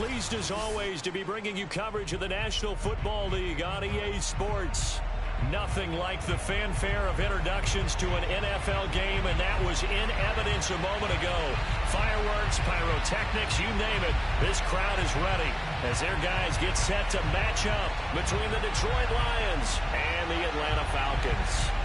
Pleased as always to be bringing you coverage of the National Football League on EA Sports. Nothing like the fanfare of introductions to an NFL game, and that was in evidence a moment ago. Fireworks, pyrotechnics, you name it. This crowd is ready as their guys get set to match up between the Detroit Lions and the Atlanta Falcons.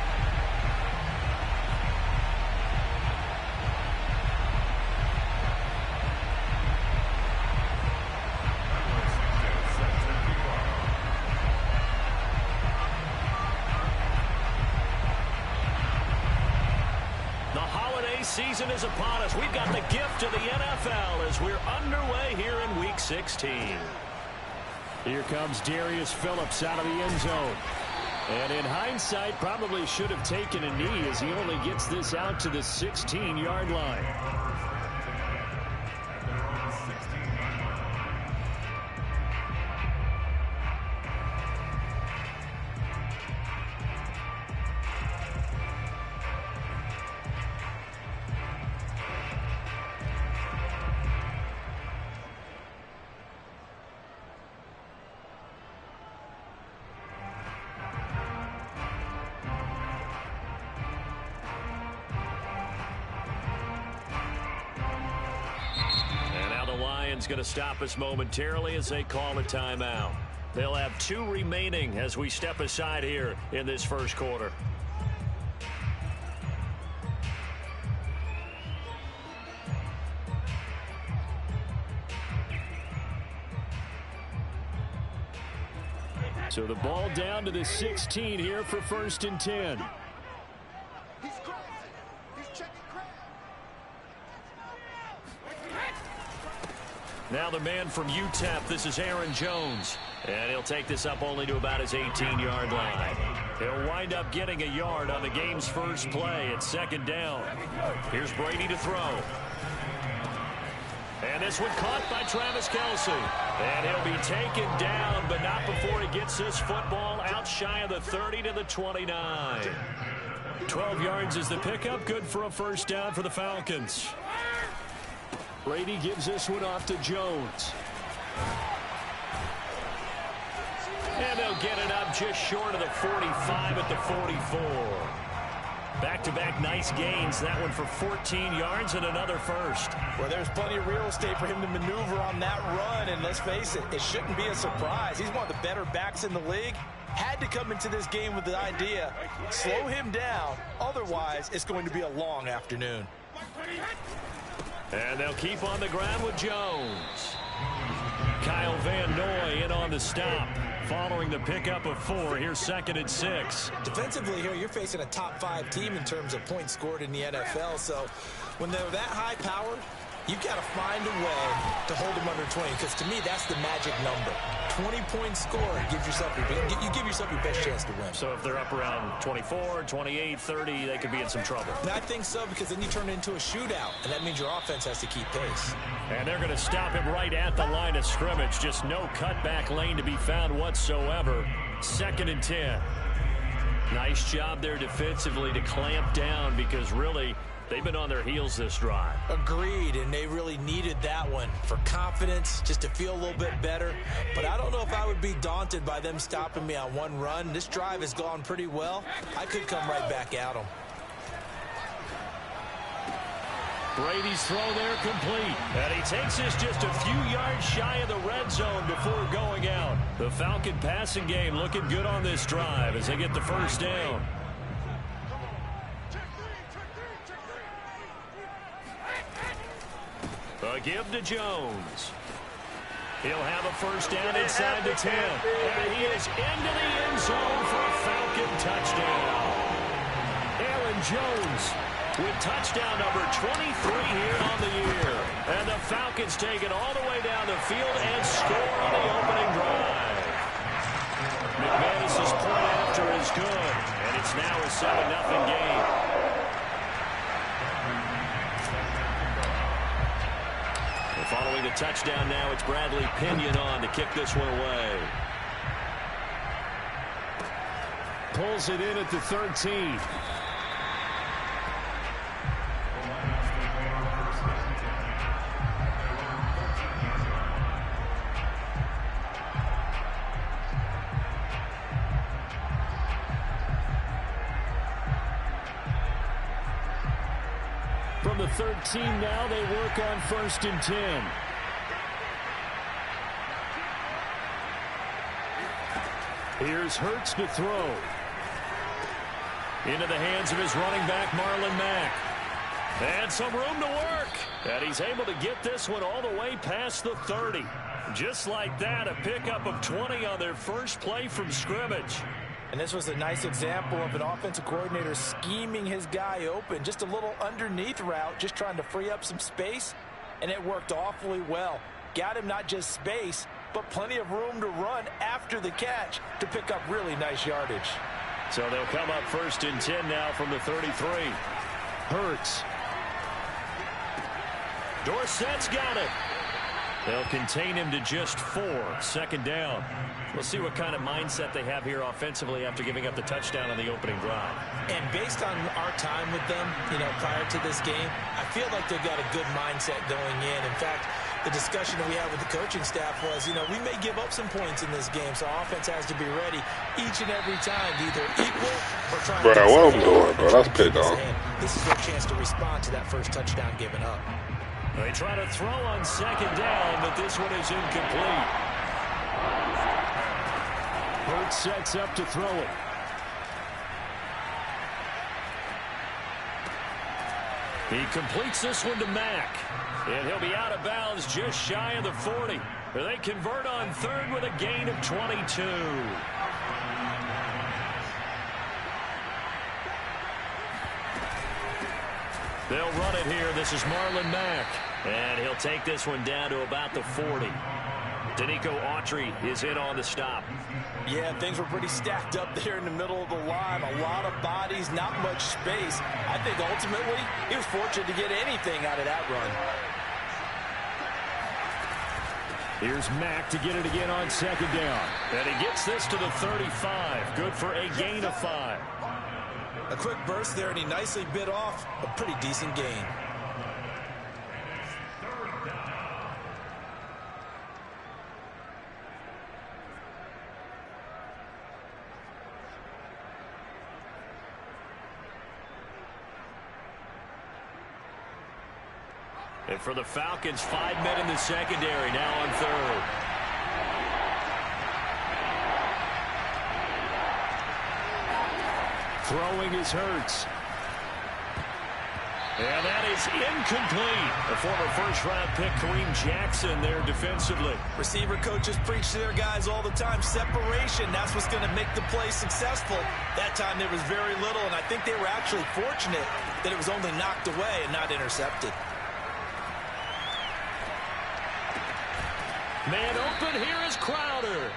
Season is upon us. We've got the gift of the NFL as we're underway here in Week 16. Here comes Darius Phillips out of the end zone. And in hindsight, probably should have taken a knee as he only gets this out to the 16-yard line. Going to stop us momentarily as they call a timeout. They'll have 2 remaining as we step aside here in this first quarter. So the ball down to the 16 here for 1st and 10. Now the man from UTEP, this is Aaron Jones. And he'll take this up only to about his 18-yard line. He'll wind up getting a yard on the game's first play at 2nd down. Here's Brady to throw. And this one caught by Travis Kelce. And he'll be taken down, but not before he gets this football out shy of the 30 to the 29. 12 yards is the pickup, good for a 1st down for the Falcons. Brady gives this one off to Jones. And they'll get it up just short of the 45 at the 44. Back-to-back nice gains. That one for 14 yards and another 1st. Well, there's plenty of real estate for him to maneuver on that run. And let's face it, it shouldn't be a surprise. He's one of the better backs in the league. Had to come into this game with the idea, slow him down. Otherwise, it's going to be a long afternoon. And they'll keep on the ground with Jones. Kyle Van Noy in on the stop. Following the pickup of 4, here's 2nd and 6. Defensively here, you're facing a top 5 team in terms of points scored in the NFL. So when they're that high powered, you've got to find a way to hold them under 20. Because to me, that's the magic number. 20-point score gives yourself you give yourself your best chance to win. So if they're up around 24, 28, 30, they could be in some trouble. And I think so, because then you turn it into a shootout, and that means your offense has to keep pace. And they're going to stop him right at the line of scrimmage. Just no cutback lane to be found whatsoever. 2nd and 10. Nice job there defensively to clamp down, because really they've been on their heels this drive. Agreed, and they really needed that one for confidence, just to feel a little bit better. But I don't know if I would be daunted by them stopping me on one run. This drive has gone pretty well. I could come right back at them. Brady's throw there complete. And he takes this just a few yards shy of the red zone before going out. The Falcon passing game looking good on this drive as they get the 1st down. A give to Jones. He'll have a 1st down inside the 10. And he is into the end zone for a Falcon touchdown. Aaron Jones with touchdown number 23 here on the year. And the Falcons take it all the way down the field and score on the opening drive. McManus's point after is good. And it's now a 7-0 game. Following the touchdown now, it's Bradley Pinion on to kick this one away. Pulls it in at the 13. From the 13 now, they work on 1st and 10. Here's Hurts to throw. Into the hands of his running back, Marlon Mack. And some room to work. And he's able to get this one all the way past the 30. Just like that, a pickup of 20 on their first play from scrimmage. And this was a nice example of an offensive coordinator scheming his guy open. Just a little underneath route, just trying to free up some space. And it worked awfully well. Got him not just space, but plenty of room to run after the catch to pick up really nice yardage. So they'll come up 1st and 10 now from the 33. Hurts. Dorsett's got it. They'll contain him to just 4. 2nd down. We'll see what kind of mindset they have here offensively after giving up the touchdown on the opening drive. And based on our time with them, prior to this game, I feel like they've got a good mindset going in. In fact, the discussion that we had with the coaching staff was, we may give up some points in this game, so offense has to be ready each and every time to either equal or try to... Bro, what I'm doing, bro? That's picked off. This is their chance to respond to that first touchdown given up. They try to throw on 2nd down, but this one is incomplete. Hurts sets up to throw it. He completes this one to Mack. And he'll be out of bounds just shy of the 40. They convert on 3rd with a gain of 22. They'll run it here. This is Marlon Mack. And he'll take this one down to about the 40. Danico Autry is in on the stop. Yeah, things were pretty stacked up there in the middle of the line. A lot of bodies, not much space. I think ultimately he was fortunate to get anything out of that run. Here's Mack to get it again on 2nd down. And he gets this to the 35. Good for a gain of 5. A quick burst there, and he nicely bit off a pretty decent gain. And for the Falcons, 5 men in the secondary, now on 3rd. Throwing is Hurts. And that is incomplete. A former first-round pick, Kareem Jackson, there defensively. Receiver coaches preach to their guys all the time. Separation, that's what's going to make the play successful. That time there was very little, and I think they were actually fortunate that it was only knocked away and not intercepted. Man open, here is Crowder.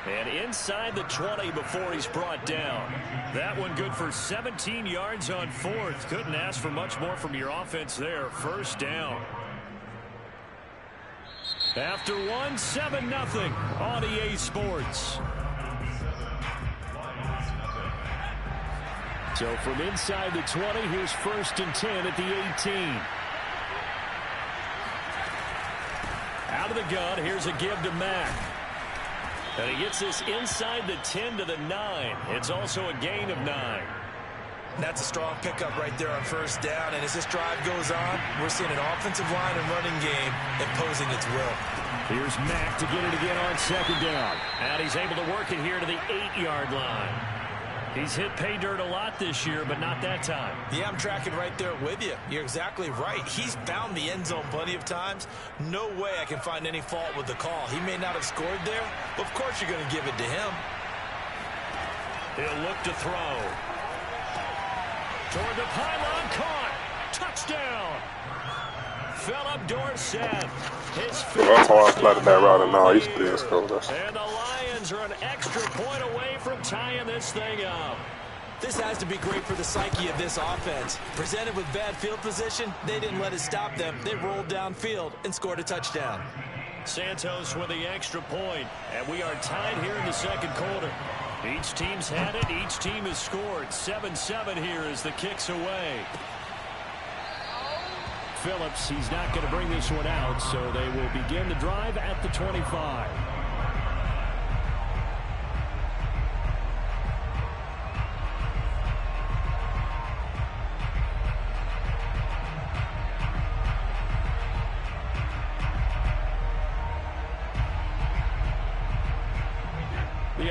And inside the 20 before he's brought down. That one good for 17 yards on 4th. Couldn't ask for much more from your offense there. 1st down. After 1, 7-0 on EA Sports. So from inside the 20, here's 1st and 10 at the 18. Out of the gun, here's a give to Mack. And he gets this inside the 10 to the 9. It's also a gain of 9. That's a strong pickup right there on 1st down. And as this drive goes on, we're seeing an offensive line and running game imposing its will. Here's Mack to get it again on 2nd down. And he's able to work it here to the 8-yard line. He's hit pay dirt a lot this year, but not that time. Yeah, I'm tracking right there with you. You're exactly right. He's found the end zone plenty of times. No way I can find any fault with the call. He may not have scored there, but of course you're going to give it to him. He'll look to throw. Toward the pylon, caught. Touchdown. Philip Dorsett. That's how I flattened that route, and now he's still scored us. And the Lions are an extra point away from tying this thing up. This has to be great for the psyche of this offense. Presented with bad field position, they didn't let it stop them. They rolled downfield and scored a touchdown. Santos with the extra point, and we are tied here in the 2nd quarter. Each team's had it. Each team has scored. 7-7 here as the kick's away. Phillips, he's not going to bring this one out, so they will begin the drive at the 25.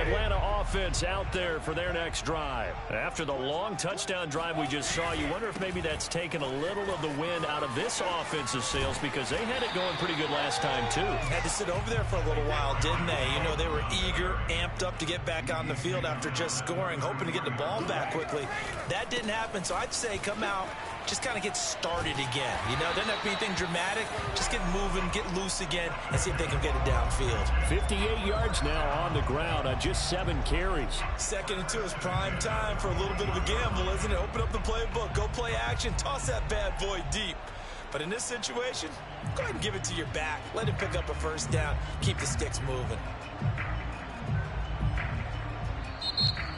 Atlanta offense out there for their next drive. After the long touchdown drive we just saw, you wonder if maybe that's taken a little of the wind out of this offensive sails, because they had it going pretty good last time too. Had to sit over there for a little while, didn't they? You know, they were eager, amped up to get back on the field after just scoring, hoping to get the ball back quickly. That didn't happen, so I'd say come out, just kind of get started again. You know, doesn't have to be anything dramatic. Just get moving, get loose again, and see if they can get it downfield. 58 yards now on the ground on just 7 carries. 2nd and 2 is prime time for a little bit of a gamble, isn't it? Open up the playbook, go play action, toss that bad boy deep. But in this situation, go ahead and give it to your back. Let him pick up a first down. Keep the sticks moving.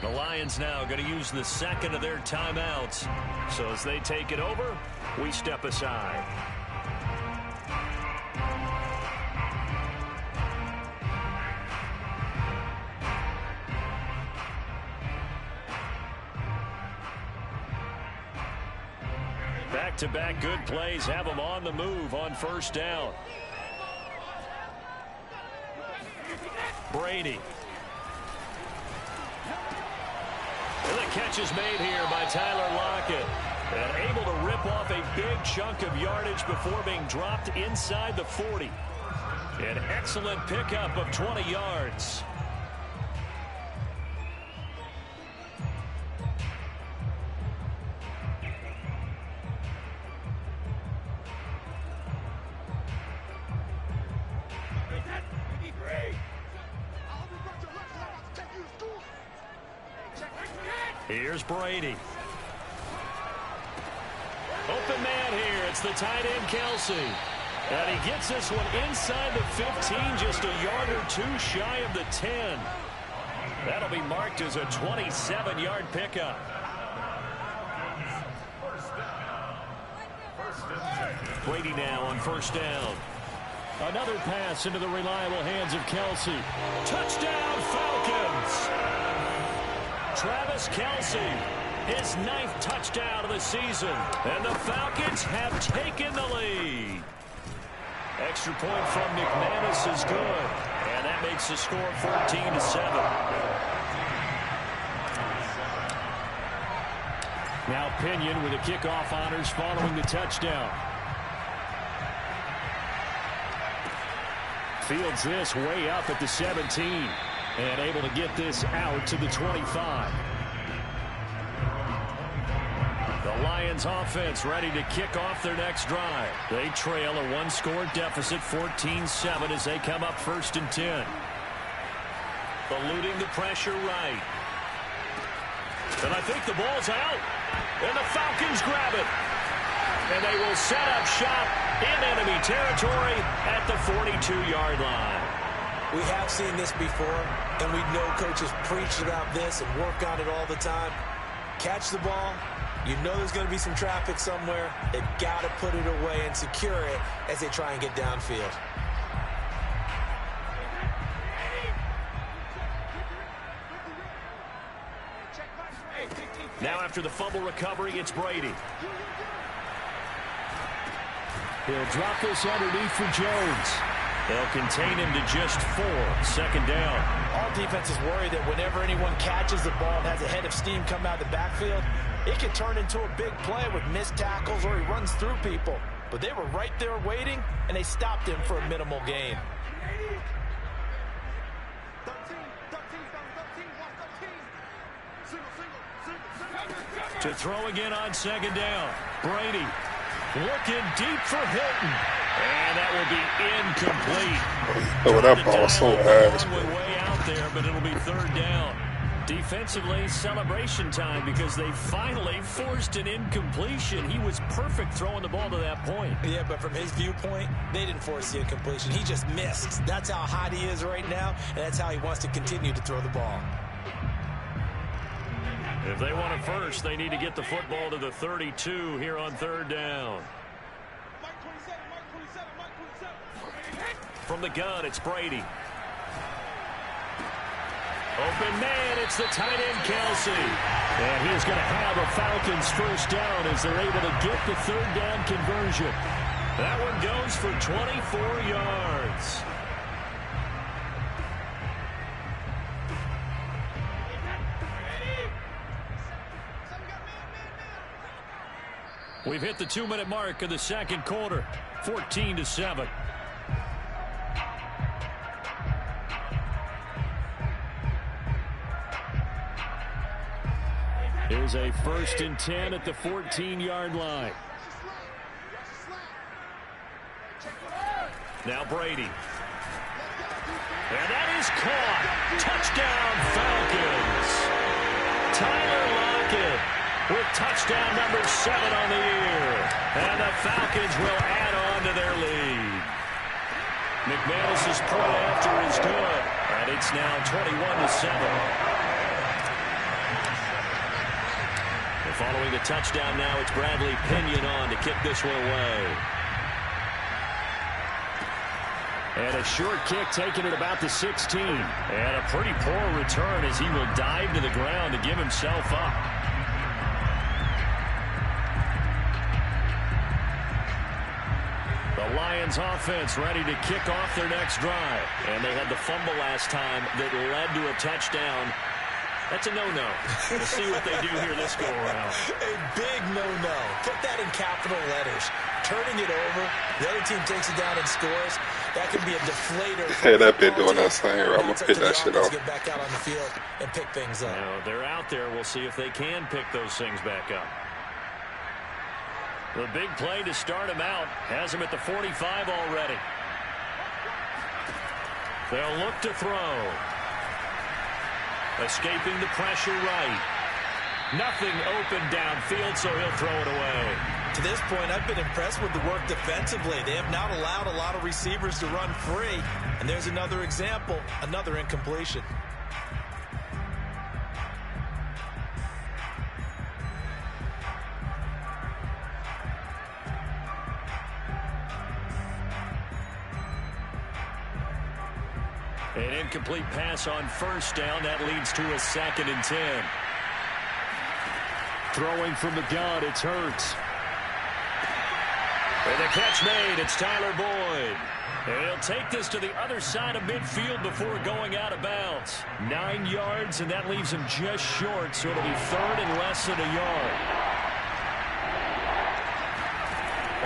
The Lions now going to use the 2nd of their timeouts. So as they take it over, we step aside. Back-to-back good plays have them on the move on first down. Brady. And the catch is made here by Tyler Lockett. And able to rip off a big chunk of yardage before being dropped inside the 40. An excellent pickup of 20 yards. Here's Brady. Open man here. It's the tight end, Kelsey. And he gets this one inside the 15, just a yard or two shy of the 10. That'll be marked as a 27-yard pickup. Brady now on first down. Another pass into the reliable hands of Kelsey. Touchdown, Falcons! Travis Kelce, his 9th touchdown of the season. And the Falcons have taken the lead. Extra point from McManus is good. And that makes the score 14-7. Now Pinion with the kickoff honors following the touchdown. Fields this way up at the 17. And able to get this out to the 25. The Lions offense ready to kick off their next drive. They trail a 1-score deficit, 14-7, as they come up 1st and 10. Eluding the pressure right. And I think the ball's out. And the Falcons grab it. And they will set up shop in enemy territory at the 42-yard line. We have seen this before, and we know coaches preach about this and work on it all the time. Catch the ball. You know there's going to be some traffic somewhere. They've got to put it away and secure it as they try and get downfield. Now after the fumble recovery, it's Brady. He'll drop this underneath for Jones. They'll contain him to just 4. 2nd down. All defenses worry that whenever anyone catches the ball and has a head of steam come out of the backfield, it can turn into a big play with missed tackles or he runs through people. But they were right there waiting, and they stopped him for a minimal gain. To throw again on 2nd down. Brady looking deep for Hilton. And that will be incomplete. Oh, that ball's so ass. Way out there, but it'll be 3rd down. Defensively, celebration time because they finally forced an incompletion. He was perfect throwing the ball to that point. Yeah, but from his viewpoint, they didn't force the incompletion. He just missed. That's how hot he is right now, and that's how he wants to continue to throw the ball. If they want it first, they need to get the football to the 32 here on 3rd down. From the gun, it's Brady. Open man, it's the tight end, Kelsey. And he's going to have a Falcons first down as they're able to get the 3rd down conversion. That one goes for 24 yards. We've hit the 2-minute mark of the second quarter. 14-7. Here's a 1st and 10 at the 14-yard line. Now Brady. And that is caught. Touchdown, Falcons. Tyler Lockett with touchdown number 7 on the year. And the Falcons will add on to their lead. McManus's point after is good. And it's now 21-7. Following the touchdown now, it's Bradley Pinion on to kick this one away. And a short kick taken at about the 16. And a pretty poor return as he will dive to the ground to give himself up. The Lions offense ready to kick off their next drive. And they had the fumble last time that led to a touchdown. That's a no-no. We'll see what they do here this go-around. A big no-no. Put that in capital letters. Turning it over, the other team takes it down and scores. That could be a deflator. Hey, that been doing that same. I'm going to pick that shit off. Get back out on the field and pick things up. Now, they're out there. We'll see if they can pick those things back up. The big play to start him out has him at the 45 already. They'll look to throw. Escaping the pressure right. Nothing open downfield, so he'll throw it away. To this point, I've been impressed with the work defensively. They have not allowed a lot of receivers to run free. And there's another example, another incompletion. An incomplete pass on 1st down. That leads to a 2nd and 10. Throwing from the gun, it's Hurts. And the catch made, it's Tyler Boyd. And he'll take this to the other side of midfield before going out of bounds. 9 yards, and that leaves him just short, so it'll be 3rd and less than a yard.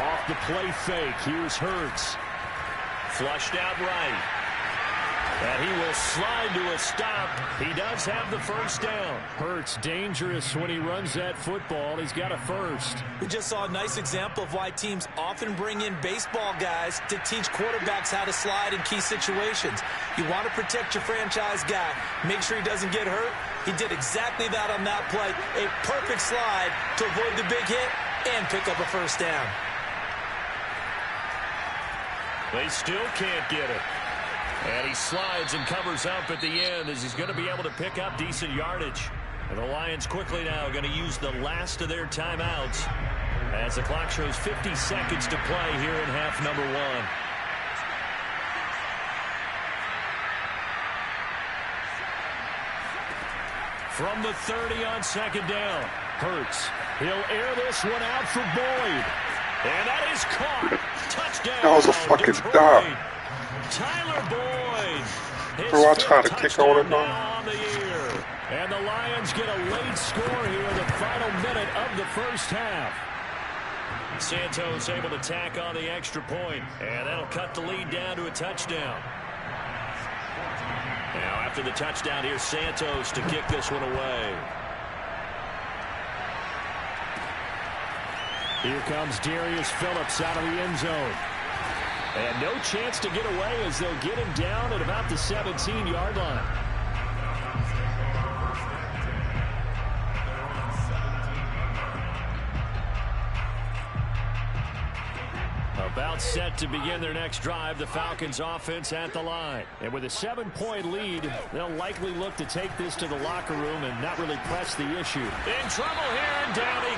Off the play fake, here's Hurts. Flushed out right. And he will slide to a stop. He does have the 1st down. Hurts dangerous when he runs that football. He's got a 1st. We just saw a nice example of why teams often bring in baseball guys to teach quarterbacks how to slide in key situations. You want to protect your franchise guy. Make sure he doesn't get hurt. He did exactly that on that play. A perfect slide to avoid the big hit and pick up a 1st down. They still can't get it. And he slides and covers up at the end as he's going to be able to pick up decent yardage. And the Lions quickly now going to use the last of their timeouts as the clock shows 50 seconds to play here in half number 1. From the 30 on 2nd down, Hurts. He'll air this one out for Boyd. And that is caught. Touchdown. That was a fucking dive. Tyler Boyd. Bro, I tried to kick on it now on the year. And the Lions get a late score here in the final minute of the 1st half. Santos able to tack on the extra point, and that'll cut the lead down to a touchdown. Now after the touchdown, here's Santos to kick this one away. Here comes Darius Phillips out of the end zone. And no chance to get away as they'll get him down at about the 17-yard line. About set to begin their next drive, the Falcons offense at the line. And with a 7-point lead, they'll likely look to take this to the locker room and not really press the issue. In trouble here, and down he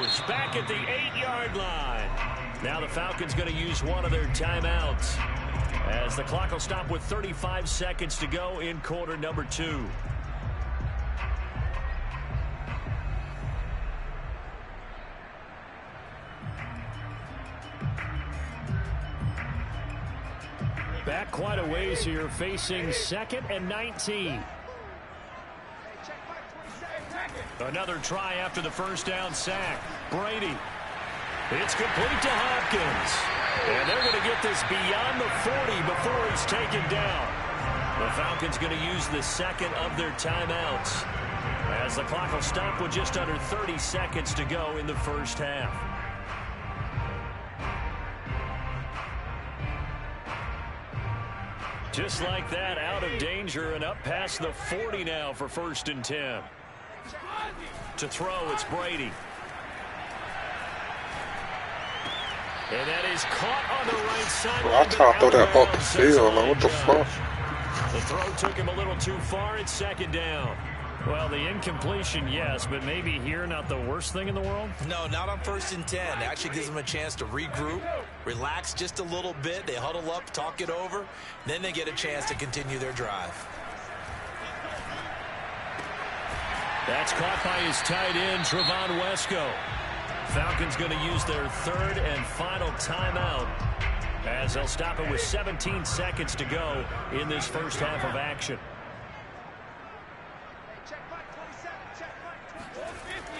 goes. Back at the 8-yard line. Now the Falcons going to use one of their timeouts as the clock will stop with 35 seconds to go in quarter number 2. Back quite a ways here, facing 2nd and 19. Another try after the 1st down sack. Brady. It's complete to Hopkins. And they're going to get this beyond the 40 before he's taken down. The Falcons going to use the second of their timeouts, as the clock will stop with just under 30 seconds to go in the first half. Just like that, out of danger and up past the 40 now for 1st and 10. To throw, it's Brady. And that is caught on the right side. Bro, I tried to throw that off the field. Like, what the fuck? The throw took him a little too far. It's 2nd down. Well, the incompletion, yes, but maybe here not the worst thing in the world? No, not on 1st and 10. It actually gives them a chance to regroup, relax just a little bit. They huddle up, talk it over. Then they get a chance to continue their drive. That's caught by his tight end, Trevon Wesco. Falcons going to use their 3rd and final timeout, as they'll stop it with 17 seconds to go in this first half of action.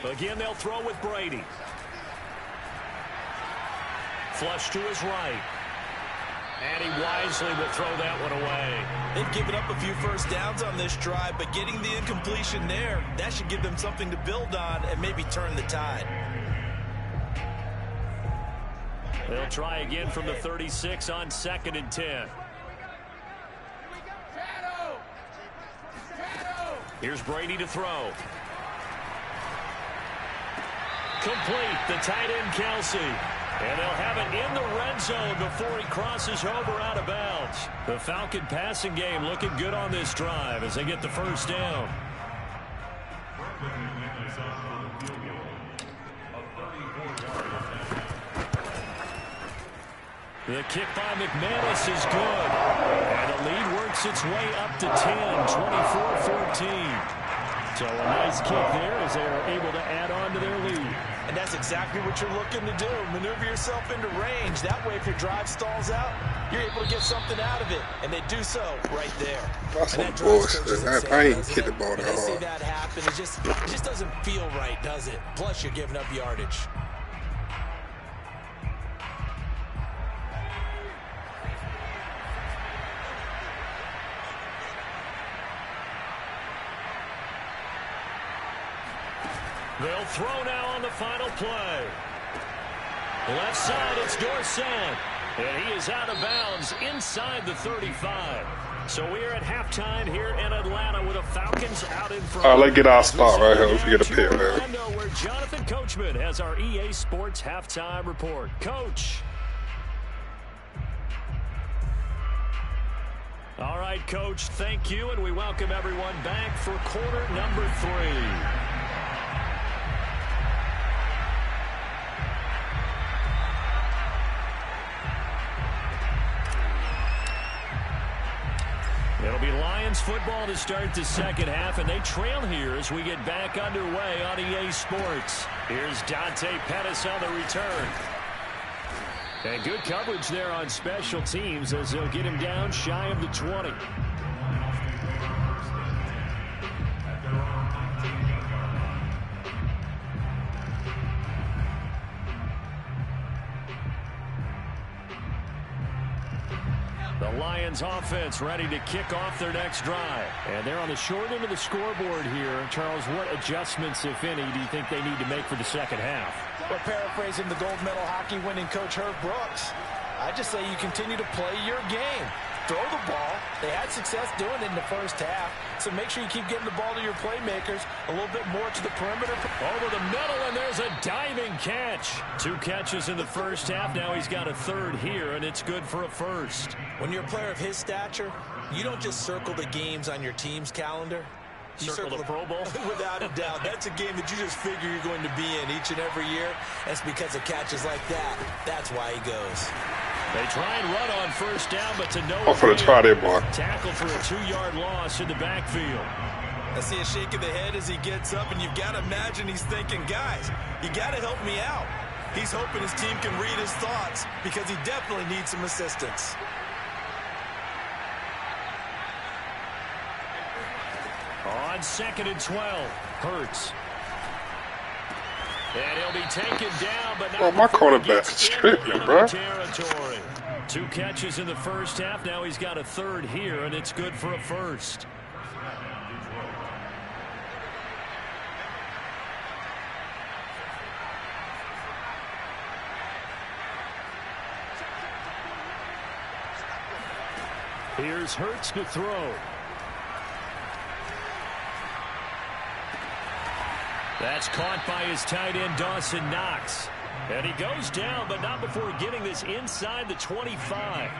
Again, they'll throw with Brady. Flush to his right. And he wisely will throw that one away. They've given up a few first downs on this drive, but getting the incompletion there, that should give them something to build on and maybe turn the tide. They'll try again from the 36 on 2nd and 10. Here's Brady to throw. Complete, the tight end Kelsey. And they'll have it in the red zone before he crosses over out of bounds. The Falcon passing game looking good on this drive as they get the first down. The kick by McManus is good. And the lead works its way up to 10, 24-14. So a nice kick there as they are able to add on to their lead. And that's exactly what you're looking to do. Maneuver yourself into range. That way, if your drive stalls out, you're able to get something out of it. And they do so right there. That's some bullshit. I ain't hit the ball that hard. See that happen. It just doesn't feel right, does it? Plus, you're giving up yardage. They'll throw now on the final play. Left side, it's Dorsett. And he is out of bounds inside the 35. So we're at halftime here in Atlanta with the Falcons out in front. All right, let's get our start right here. Let's get a pick, man. Where Jonathan Coachman has our EA Sports halftime report. Coach. All right, Coach, thank you, and we welcome everyone back for quarter number 3. It'll be Lions football to start the second half, and they trail here as we get back underway on EA Sports. Here's Dante Pettis on the return. And good coverage there on special teams as they'll get him down shy of the 20. The Lions offense ready to kick off their next drive. And they're on the short end of the scoreboard here. Charles, what adjustments, if any, do you think they need to make for the second half? Well, paraphrasing the gold medal hockey winning coach Herb Brooks, I just say you continue to play your game. Throw the ball. They had success doing it in the first half, so make sure you keep getting the ball to your playmakers a little bit more to the perimeter. Over the middle, and there's a diving catch. 2 catches in the first half. Now he's got a third here, and it's good for a first. When you're a player of his stature, you don't just circle the games on your team's calendar. You circle the Pro Bowl? Without a doubt. That's a game that you just figure you're going to be in each and every year. That's because of catches like that. That's why he goes. They try and run on first down, but to no I'm for the try that, boy. Tackle for a 2-yard loss in the backfield. I see a shake of the head as he gets up, and you've got to imagine he's thinking, guys, you got to help me out. He's hoping his team can read his thoughts because he definitely needs some assistance. On 2nd and 12, Hurts. And he'll be taken down, but not Oh, my before he quarterback's gets into tripping, enemy bro. territory. 2 catches in the first half. Now he's got a third here, and it's good for a first. Here's Hurts to throw. That's caught by his tight end, Dawson Knox. And he goes down, but not before getting this inside the 25.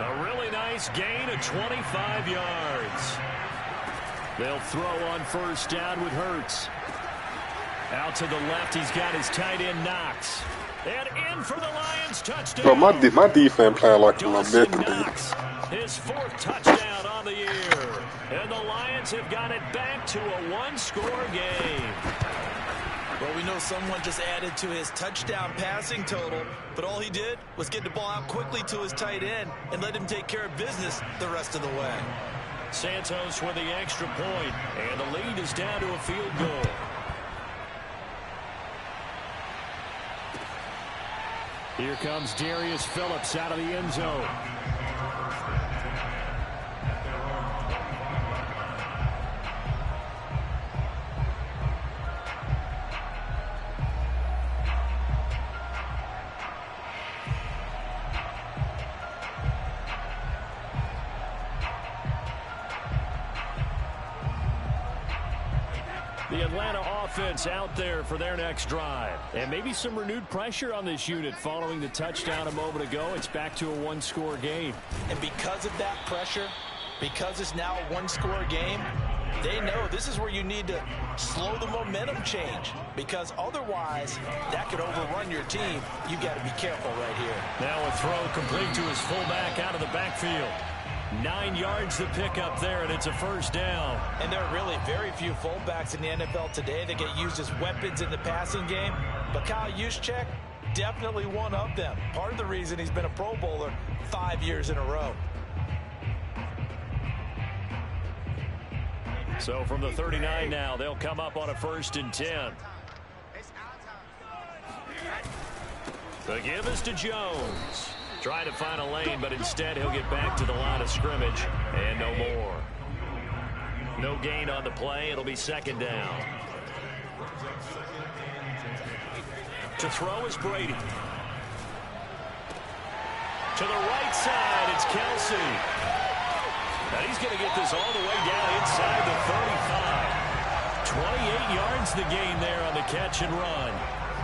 A really nice gain of 25 yards. They'll throw on first down with Hurts. Out to the left, he's got his tight end, Knox. And in for the Lions, touchdown. Bro, my defense playing like a Dawson little Knox, his 4th touchdown on the year. And the Lions have got it back to a 1-score game. Well, we know someone just added to his touchdown passing total, but all he did was get the ball out quickly to his tight end and let him take care of business the rest of the way. Santos with the extra point, and the lead is down to a field goal. Here comes Darius Phillips out of the end zone. The Atlanta offense out there for their next drive. And maybe some renewed pressure on this unit following the touchdown a moment ago. It's back to a 1-score game. And because of that pressure, because it's now a 1-score game, they know this is where you need to slow the momentum change, because otherwise that could overrun your team. You got to be careful right here. Now a throw complete to his fullback out of the backfield. 9 yards to pick up there, and it's a first down. And there are really very few fullbacks in the NFL today that get used as weapons in the passing game. But Kyle Juszczyk, definitely one of them. Part of the reason he's been a Pro Bowler 5 years in a row. So from the 39 now, they'll come up on a 1st and 10. The give is to Jones. Trying to find a lane, but instead he'll get back to the line of scrimmage, and no more. No gain on the play. It'll be 2nd down. To throw is Brady. To the right side, it's Kelsey. Now he's going to get this all the way down inside the 35. 28 yards the gain there on the catch and run.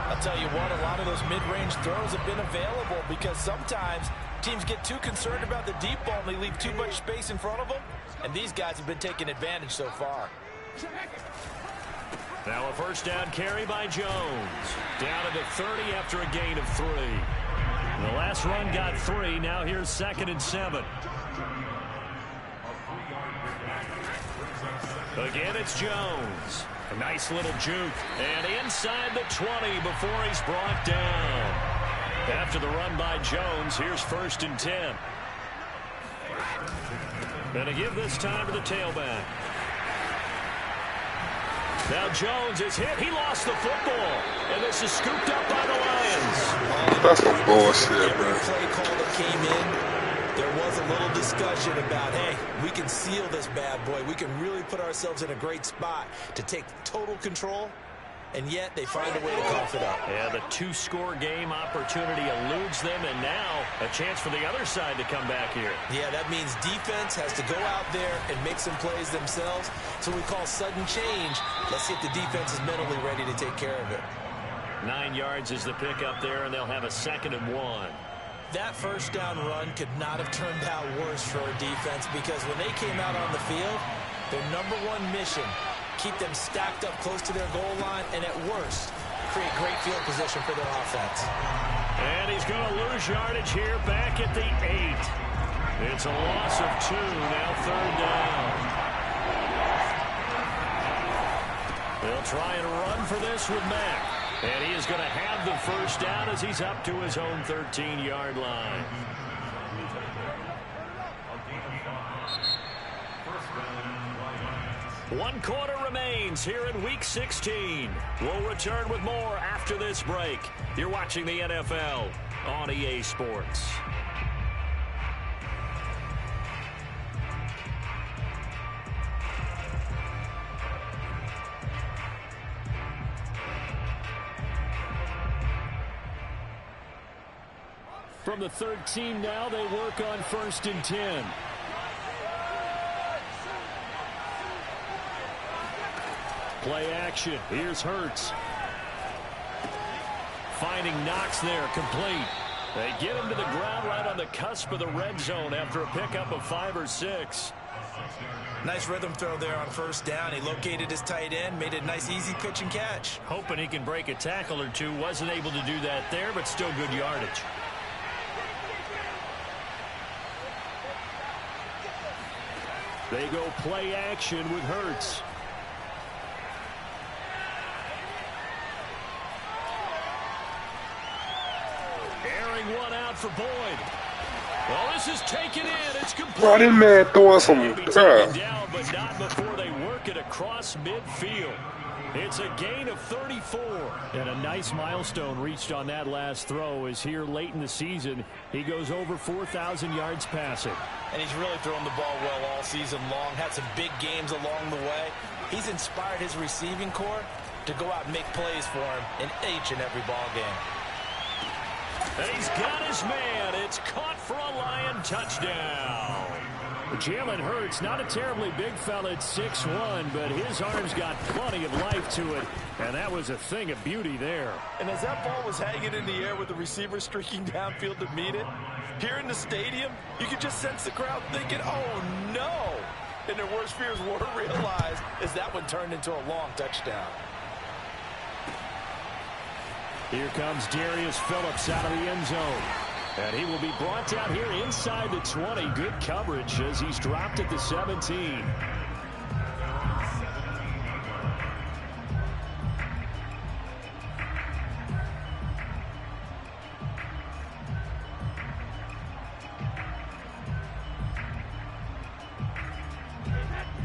I'll tell you what, a lot of those mid-range throws have been available because sometimes teams get too concerned about the deep ball and they leave too much space in front of them, and these guys have been taking advantage so far. Now a first down carry by Jones. Down to the 30 after a gain of 3. The last run got 3. Now here's 2nd and 7. Again, it's Jones. A nice little juke. And inside the 20 before he's brought down. After the run by Jones, here's 1st and 10. And to give this time to the tailback. Now Jones is hit. He lost the football. And this is scooped up by the Lions. That's some bullshit, Every man. play call that came in, there was a little discussion about, hey, we can seal this bad boy. We can really put ourselves in a great spot to take total control, and yet they find a way to cough it up. Yeah, the 2-score game opportunity eludes them, and now a chance for the other side to come back here. Yeah, that means defense has to go out there and make some plays themselves. So we call sudden change. Let's see if the defense is mentally ready to take care of it. 9 yards is the pickup there, and they'll have a 2nd and 1. That first down run could not have turned out worse for our defense, because when they came out on the field, their #1 mission, keep them stacked up close to their goal line, and at worst, create great field position for their offense. And he's going to lose yardage here back at the 8. It's a loss of 2, now 3rd down. They'll try and run for this with Mack. And he is going to have the first down as he's up to his own 13-yard line. 1 quarter remains here in Week 16. We'll return with more after this break. You're watching the NFL on EA Sports. From the 13 now, they work on 1st and 10. Play action. Here's Hurts. Finding Knox there, complete. They get him to the ground right on the cusp of the red zone after a pickup of 5 or 6. Nice rhythm throw there on 1st down. He located his tight end, made a nice easy pitch and catch. Hoping he can break a tackle or two. Wasn't able to do that there, but still good yardage. They go play action with Hurts. Airing one out for Boyd. Well, this is taken in. It's complete. Bro, this man throwing some down, but not before they work it across midfield. It's a gain of 34. And a nice milestone reached on that last throw is here late in the season. He goes over 4,000 yards passing. And he's really thrown the ball well all season long. Had some big games along the way. He's inspired his receiving corps to go out and make plays for him in each and every ball game. And he's got his man. It's caught for a Lion touchdown. Jalen Hurts, not a terribly big fella at 6'1", but his arm's got plenty of life to it, and that was a thing of beauty there. And as that ball was hanging in the air with the receiver streaking downfield to meet it, here in the stadium, you could just sense the crowd thinking, oh, no. And their worst fears were realized as that one turned into a long touchdown. Here comes Darius Phillips out of the end zone. And he will be brought down here inside the 20. Good coverage as he's dropped at the 17.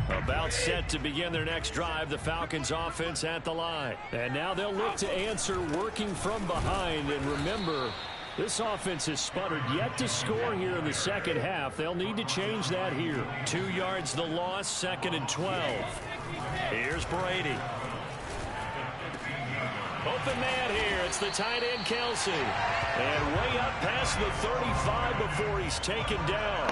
About set to begin their next drive, the Falcons offense at the line. And now they'll look to answer working from behind. And remember, this offense has sputtered yet to score here in the second half. They'll need to change that here. 2 yards the loss, 2nd and 12. Here's Brady. Open man here. It's the tight end, Kelsey. And way up past the 35 before he's taken down.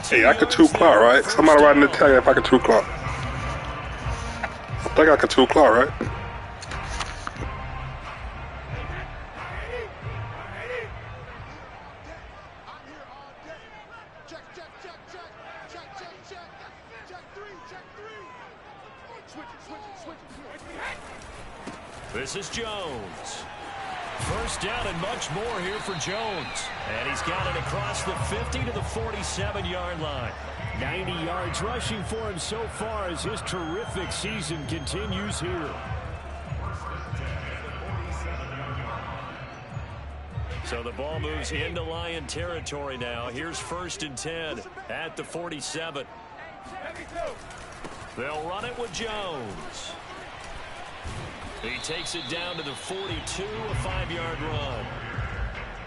Hey, I could 2 clock, right? Somebody writing the tag if I could 2 clock. I think I could 2 clock, right? This is Jones. 1st down and much more here for Jones. And he's got it across the 50 to the 47-yard line. 90 yards rushing for him so far as his terrific season continues here. So the ball moves into Lion territory now. Here's 1st and 10 at the 47. They'll run it with Jones. He takes it down to the 42, a 5-yard run.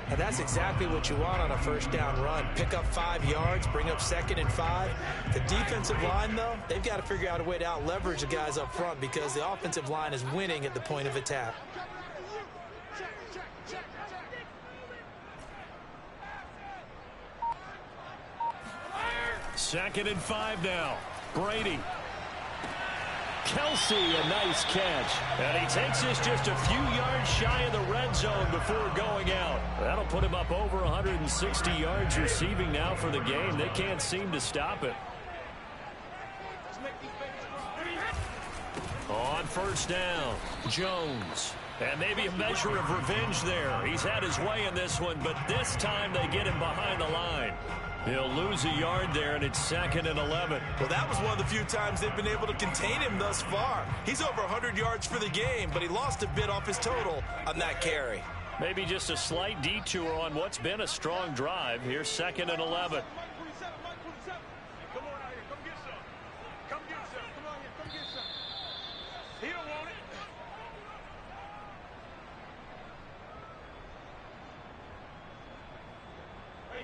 And that's exactly what you want on a 1st down run. Pick up 5 yards, bring up 2nd and 5. The defensive line, though, they've got to figure out a way to out-leverage the guys up front because the offensive line is winning at the point of attack. Second and 5 now. Brady. Kelsey, a nice catch. And he takes this just a few yards shy of the red zone before going out. That'll put him up over 160 yards receiving now for the game. They can't seem to stop it. On 1st down, Jones. And maybe a measure of revenge there. He's had his way in this one, but this time they get him behind the line. He'll lose a yard there, and it's 2nd and 11. Well, that was one of the few times they've been able to contain him thus far. He's over 100 yards for the game, but he lost a bit off his total on that carry. Maybe just a slight detour on what's been a strong drive. Here's 2nd and 11.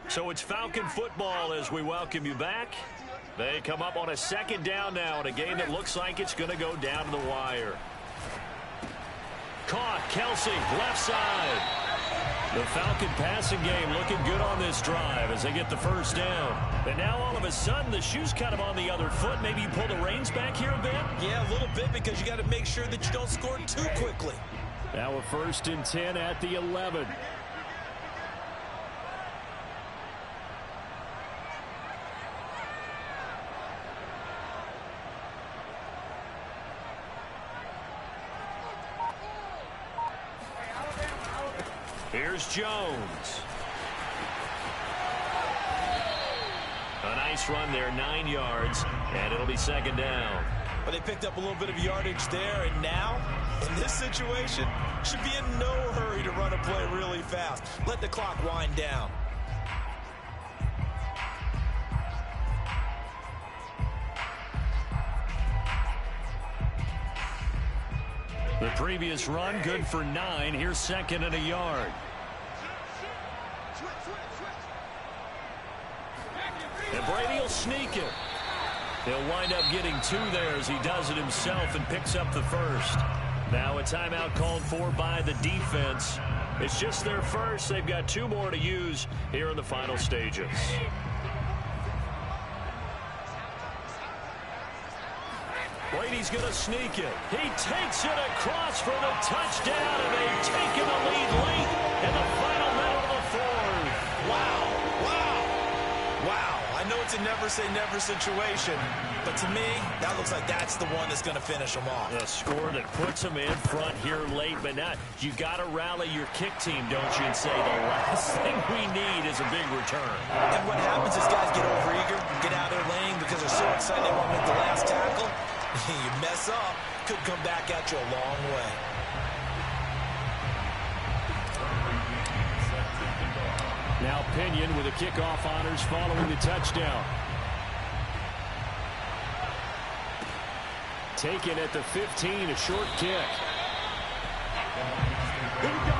So it's Falcon football as we welcome you back. They come up on a second down now in a game that looks like it's going to go down to the wire. Caught, Kelsey, left side. The Falcon passing game looking good on this drive as they get the first down. And now all of a sudden the shoe's kind of on the other foot. Maybe you pull the reins back here a bit? Yeah, a little bit because you got to make sure that you don't score too quickly. Now a 1st and 10 at the 11. Here's Jones. A nice run there, 9 yards, and it'll be 2nd down. But they picked up a little bit of yardage there, and now, in this situation, should be in no hurry to run a play really fast. Let the clock wind down. The previous run, good for 9. Here's 2nd and a yard. And Brady will sneak it. He'll wind up getting 2 there as he does it himself and picks up the first. Now a timeout called for by the defense. It's just their first. They've got 2 more to use here in the final stages. Brady's going to sneak it. He takes it across for the touchdown, and they've taken the lead late in the final minute of the 4th. Wow, wow, wow. I know it's a never-say-never situation, but to me, that looks like that's the one that's going to finish them off. A score that puts them in front here late, but now you got to rally your kick team, don't you, and say the last thing we need is a big return. And what happens is guys get overeager, get out of their lane because they're so excited they want to make the last tackle. You mess up, could come back at you a long way. Now Pinion with the kickoff honors following the touchdown. Taken at the 15, a short kick. Here we go.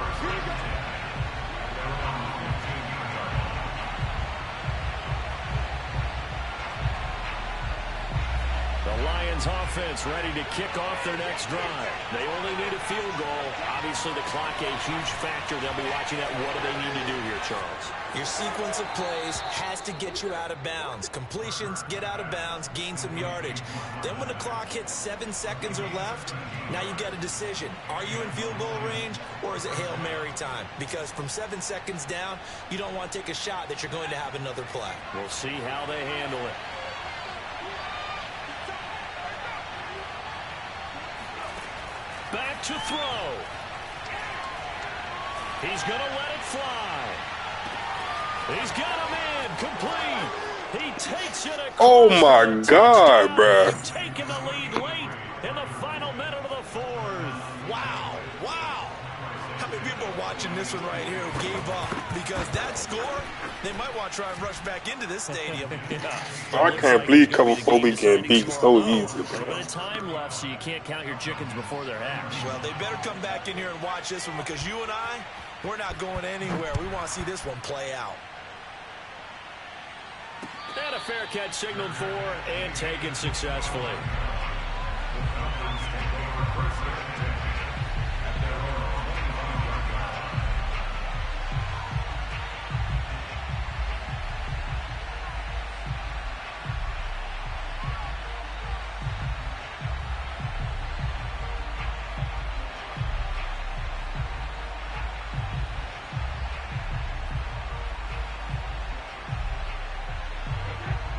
The Lions offense ready to kick off their next drive. They only need a field goal. Obviously, the clock a huge factor. They'll be watching that. What do they need to do here, Charles? Your sequence of plays has to get you out of bounds. Completions, get out of bounds, gain some yardage. Then when the clock hits 7 seconds or left, now you've got a decision. Are you in field goal range, or is it Hail Mary time? Because from 7 seconds down, you don't want to take a shot that you're going to have another play. We'll see how they handle it. Back to throw. He's going to let it fly. He's got a man complete. He takes it across. Oh my God, bruh. Taking the lead late in the final minute of the 4th. Wow, wow. How many people are watching this one right here who gave up? Because that score, they might want to try and rush back into this stadium. Yeah. I can't believe cover 4 we getting beat so easy, A little bro. bit of time left, so you can't count your chickens before they're hatched. Well, they better come back in here and watch this one because you and I, we're not going anywhere. We want to see this one play out. And a fair catch signaled for and taken successfully.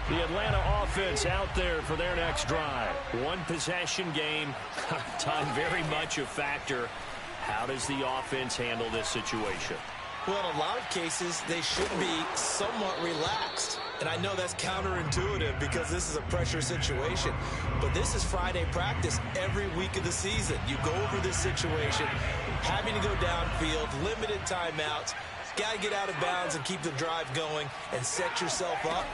The Atlanta offense out there for their next drive. One possession game. Time very much a factor. How does the offense handle this situation? Well, in a lot of cases, they should be somewhat relaxed. And I know that's counterintuitive because this is a pressure situation. But this is Friday practice every week of the season. You go over this situation, having to go downfield, limited timeouts, got to get out of bounds and keep the drive going and set yourself up.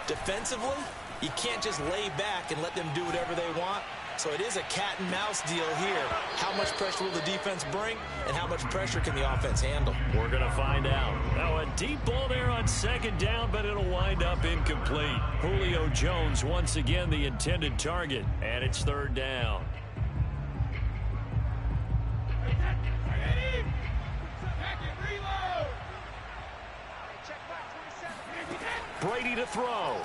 Defensively, you can't just lay back and let them do whatever they want. So it is a cat and mouse deal here. How much pressure will the defense bring, and how much pressure can the offense handle? We're going to find out. Now a deep ball there on second down, but it'll wind up incomplete. Julio Jones once again the intended target, and it's third down. Brady to throw.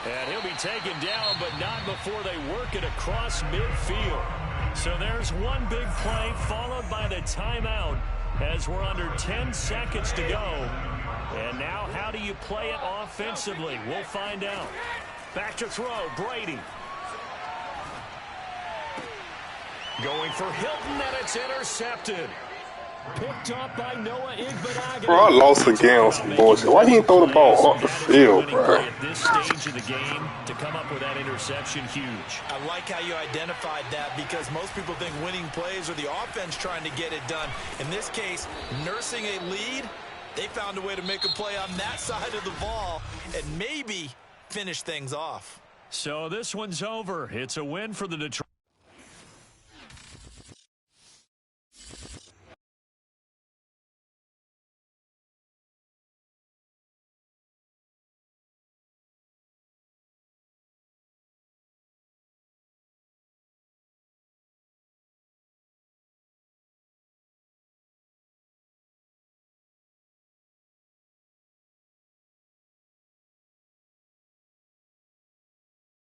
And he'll be taken down, but not before they work it across midfield. So there's one big play followed by the timeout as we're under 10 seconds to go. And now how do you play it offensively? We'll find out. Back to throw, Brady. Going for Hilton, and it's intercepted. Picked up by Noah Iguodala. Bro, I lost again on some bullshit. Why he didn't throw the ball off the field, bro? At this stage of the game, to come up with that interception, huge. I like how you identified that, because most people think winning plays are the offense trying to get it done. In this case, nursing a lead, they found a way to make a play on that side of the ball and maybe finish things off. So this one's over. It's a win for the Detroit.